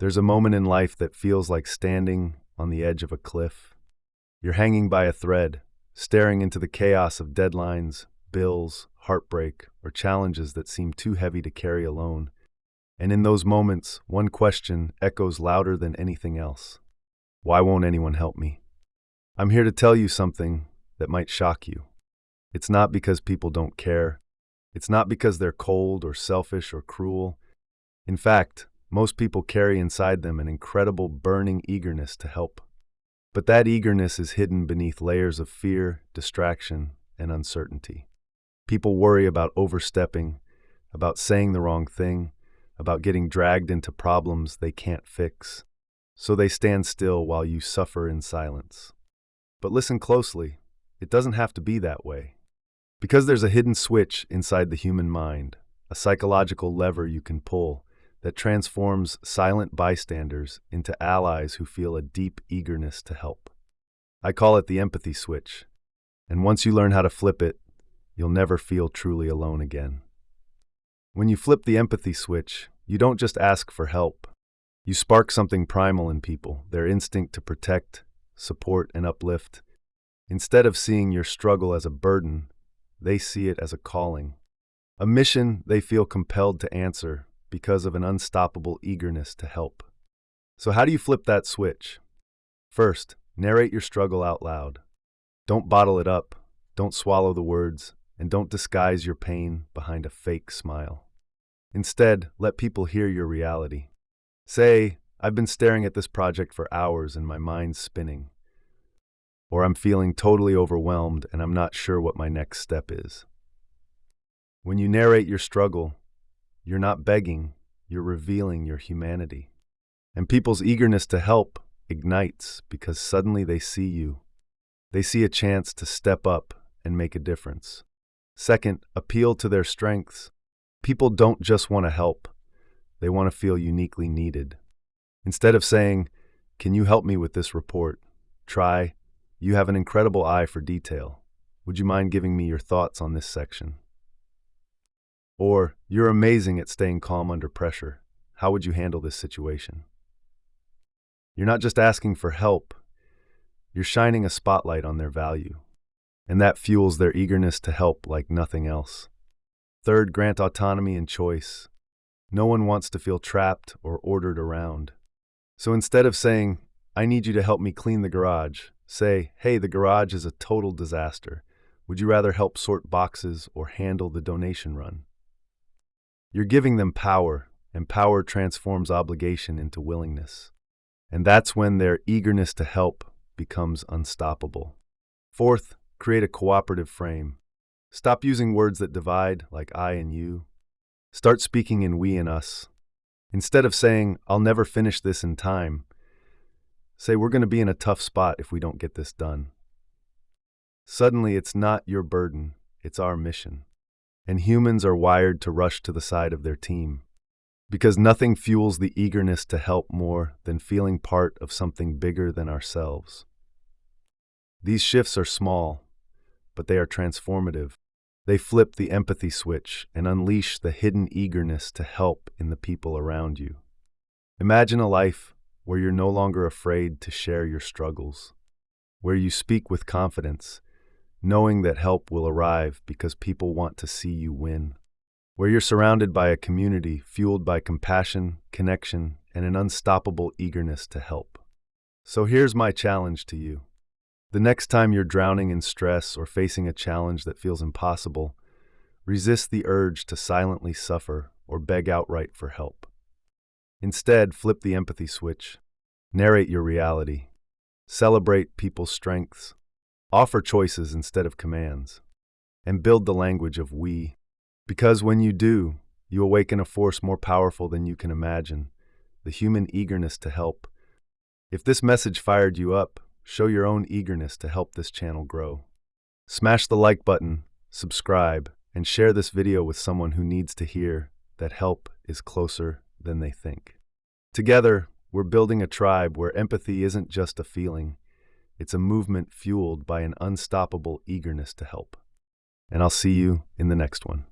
There's a moment in life that feels like standing on the edge of a cliff. You're hanging by a thread, staring into the chaos of deadlines, bills, heartbreak, or challenges that seem too heavy to carry alone. And in those moments, one question echoes louder than anything else. Why won't anyone help me? I'm here to tell you something that might shock you. It's not because people don't care. It's not because they're cold or selfish or cruel. In fact, most people carry inside them an incredible burning eagerness to help. But that eagerness is hidden beneath layers of fear, distraction, and uncertainty. People worry about overstepping, about saying the wrong thing, about getting dragged into problems they can't fix. So they stand still while you suffer in silence. But listen closely, it doesn't have to be that way. Because there's a hidden switch inside the human mind, a psychological lever you can pull that transforms silent bystanders into allies who feel a deep eagerness to help. I call it the empathy switch, and once you learn how to flip it, you'll never feel truly alone again. When you flip the empathy switch, you don't just ask for help. You spark something primal in people, their instinct to protect, support, and uplift. Instead of seeing your struggle as a burden, they see it as a calling, a mission they feel compelled to answer because of an unstoppable eagerness to help. So how do you flip that switch? First, narrate your struggle out loud. Don't bottle it up, don't swallow the words, and don't disguise your pain behind a fake smile. Instead, let people hear your reality. Say, I've been staring at this project for hours and my mind's spinning. Or I'm feeling totally overwhelmed and I'm not sure what my next step is. When you narrate your struggle, you're not begging, you're revealing your humanity. And people's eagerness to help ignites because suddenly they see you. They see a chance to step up and make a difference. Second, appeal to their strengths. People don't just want to help, they want to feel uniquely needed. Instead of saying, "Can you help me with this report?" try, "You have an incredible eye for detail. Would you mind giving me your thoughts on this section?" Or, "You're amazing at staying calm under pressure. How would you handle this situation?" You're not just asking for help, you're shining a spotlight on their value. And that fuels their eagerness to help like nothing else. Third, grant autonomy and choice. No one wants to feel trapped or ordered around. So instead of saying, "I need you to help me clean the garage," say, "Hey, the garage is a total disaster. Would you rather help sort boxes or handle the donation run?" You're giving them power, and power transforms obligation into willingness. And that's when their eagerness to help becomes unstoppable. Fourth, create a cooperative frame. Stop using words that divide, like I and you. Start speaking in we and us. Instead of saying, "I'll never finish this in time," say, "We're going to be in a tough spot if we don't get this done." Suddenly, it's not your burden, it's our mission. And humans are wired to rush to the side of their team. Because nothing fuels the eagerness to help more than feeling part of something bigger than ourselves. These shifts are small, but they are transformative. They flip the empathy switch and unleash the hidden eagerness to help in the people around you. Imagine a life where you're no longer afraid to share your struggles, where you speak with confidence, knowing that help will arrive because people want to see you win, where you're surrounded by a community fueled by compassion, connection, and an unstoppable eagerness to help. So here's my challenge to you. The next time you're drowning in stress or facing a challenge that feels impossible, resist the urge to silently suffer or beg outright for help. Instead, flip the empathy switch, narrate your reality, celebrate people's strengths, offer choices instead of commands, and build the language of we. Because when you do, you awaken a force more powerful than you can imagine, the human eagerness to help. If this message fired you up, show your own eagerness to help this channel grow. Smash the like button, subscribe, and share this video with someone who needs to hear that help is closer than they think. Together, we're building a tribe where empathy isn't just a feeling, it's a movement fueled by an unstoppable eagerness to help. And I'll see you in the next one.